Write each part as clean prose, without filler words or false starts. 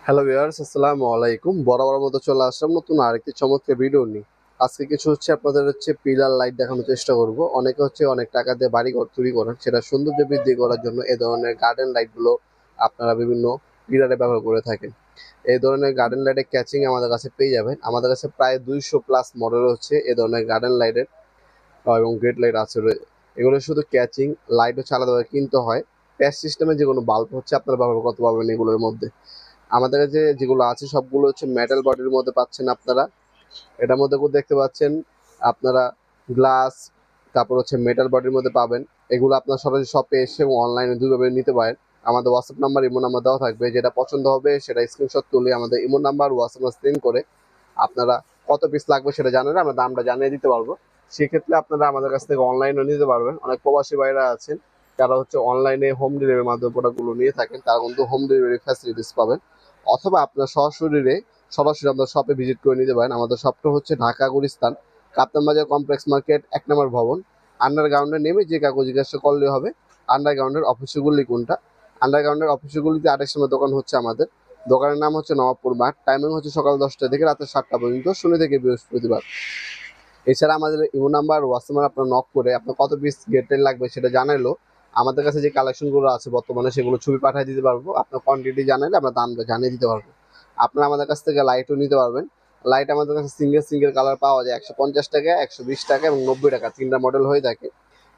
Hello viewers, আসসালামু আলাইকুম। বরাবর মতো চলে আসলাম নতুন আরেকটি চমৎকার ভিডিও নিয়ে। আজকে কিছু আপনাদের পিলার লাইট দেখানোর চেষ্টা করব। অনেকে অনেক টাকা দিয়ে বাড়িঘর তৈরি করেন, সেটা সৌন্দর্য বৃদ্ধি করার জন্য এ ধরনের গার্ডেন লাইটগুলো আপনারা বিভিন্ন পিলারে ব্যবহার করে থাকেন। এই ধরনের গার্ডেন লাইটের ক্যাচিং আমাদের কাছে পেয়ে যাবেন। আমাদের কাছে প্রায় 200+ মডেল এ ধরনের গার্ডেন লাইটের এবং গেট লাইট আছে। এগুলো শুধু ক্যাচিং লাইট আলাদাভাবে কিনতে হয়। প্যাচ সিস্টেমে যে কোনো বাল্ব আপনারা ব্যবহার করতে পারবেন এগুলোর মধ্যে। আমাদের কাছে যেগুলো আছে সবগুলো মেটাল বডির মধ্যে পাচ্ছেন আপনারা। এটার মধ্যে দেখতে পাচ্ছেন আপনারা গ্লাস, তারপর মেটাল বডির মধ্যে পাবেন। এগুলো আপনার সরাসরি শপে এসে এবং অনলাইনে দুইভাবে নিতে পারেন। আমাদের হোয়াটসঅ্যাপ নাম্বার, ইমো নাম্বার দেওয়া থাকবে। যেটা পছন্দ হবে সেটা স্ক্রিনশট তুলে আমাদের ইমো নাম্বার, হোয়াটসঅ্যাপ সেন্ড করে আপনারা কত পিস লাগবে সেটা জানালে আমরা দামটা জানিয়ে দিতে পারবো। সেক্ষেত্রে আপনারা আমাদের কাছ থেকে অনলাইনে নিতে পারবেন। অনেক প্রবাসী ভাইরা আছেন যারা অনলাইনে হোম ডেলিভারির মাধ্যমে প্রোডাক্টগুলো নিয়ে থাকেন, তারা কিন্তু হোম ডেলিভারি ফ্যাসিলিটিস পাবেন। অথবা আপনার সরাসরি আপনার শপে ভিজিট করে নিতে পারেন। আমাদের শপটা ঢাকা গুলিস্তান কাপ্তান বাজার কমপ্লেক্স মার্কেট 1 নম্বর ভবন। আন্ডারগ্রাউন্ডে নেমে যে কাগজ জিজ্ঞাসা করলে হবে আন্ডারগ্রাউন্ডের অফিসগুলি কোনটা। আন্ডারগ্রাউন্ডের অফিসগুলিতে আরেক সময় দোকান আমাদের দোকানের নাম নবাবপুর মাঠ। টাইমিং সকাল 10টা থেকে রাতে 7টা পর্যন্ত, শনি থেকে বৃহস্পতিবার। এছাড়া আমাদের ইমো নাম্বার, হোয়াটসঅ্যাপে আপনার নক করে আপনার কত পিস গেটের লাগবে সেটা জানাইলো আমাদের কাছে যে কালেকশনগুলো আছে বর্তমানে সেগুলো ছবি পাঠিয়ে দিতে পারবো। আপনার কোয়ান্টিটি জানাইলে আমরা দামটা জানিয়ে দিতে পারবো। আপনারা আমাদের কাছ থেকে লাইটও নিতে পারবেন। লাইট আমাদের কাছে সিঙ্গেল কালার পাওয়া যায় 150 টাকা, 120 টাকা এবং 90 টাকা, 3টা মডেল হয়ে থাকে।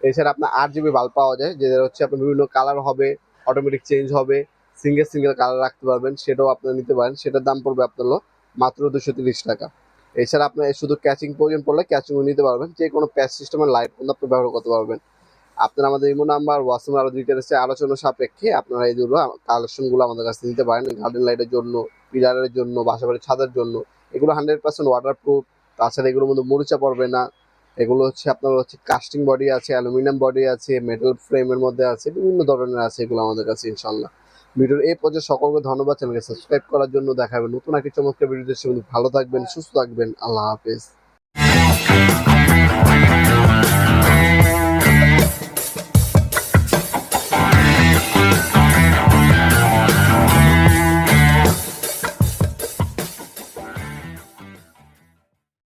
এছাড়া আপনার 8 GB বাল্ব পাওয়া যায়, যেটা আপনার বিভিন্ন কালার হবে, অটোমেটিক চেঞ্জ হবে, সিঙ্গেল কালার রাখতে পারবেন, সেটাও আপনারা নিতে পারেন। সেটার দাম পড়বে আপনার মাত্র 230 টাকা। এছাড়া আপনার শুধু ক্যাচিং প্রয়োজন পড়লে ক্যাচিংও নিতে পারবেন। যে কোনো প্যাচ সিস্টেমের লাইট কিন্তু আপনি ব্যবহার করতে পারবেন। আপনারা আমাদের ইমো নাম্বার, হোয়াটসঅ্যাপ আরও ডিটেলসে আলোচনা সাপেক্ষে আপনারা এইগুলো কালেকশনগুলো আমাদের কাছে নিতে পারেন। গার্ডেন লাইটের জন্য, পিলারের জন্য, বাসাবাড়ির ছাদের জন্য এগুলো 100% ওয়াটারপ্রুফ। তাছাড়া এগুলোর মধ্যে মরিচা পড়বে না। এগুলো আপনার কাস্টিং বডি আছে, অ্যালুমিনিয়াম বডি আছে, মেটাল ফ্রেমের মধ্যে আছে, বিভিন্ন ধরনের আছে এগুলো আমাদের কাছে ইনশাল্লাহ। ভিডিওর এই পর্যায়ে সকলকে ধন্যবাদ চ্যানেলকে সাবস্ক্রাইব করার জন্য। দেখা হবে নতুন একটি চমৎকার ভিডিও। ভালো থাকবেন, সুস্থ থাকবেন। আল্লাহ হাফেজ।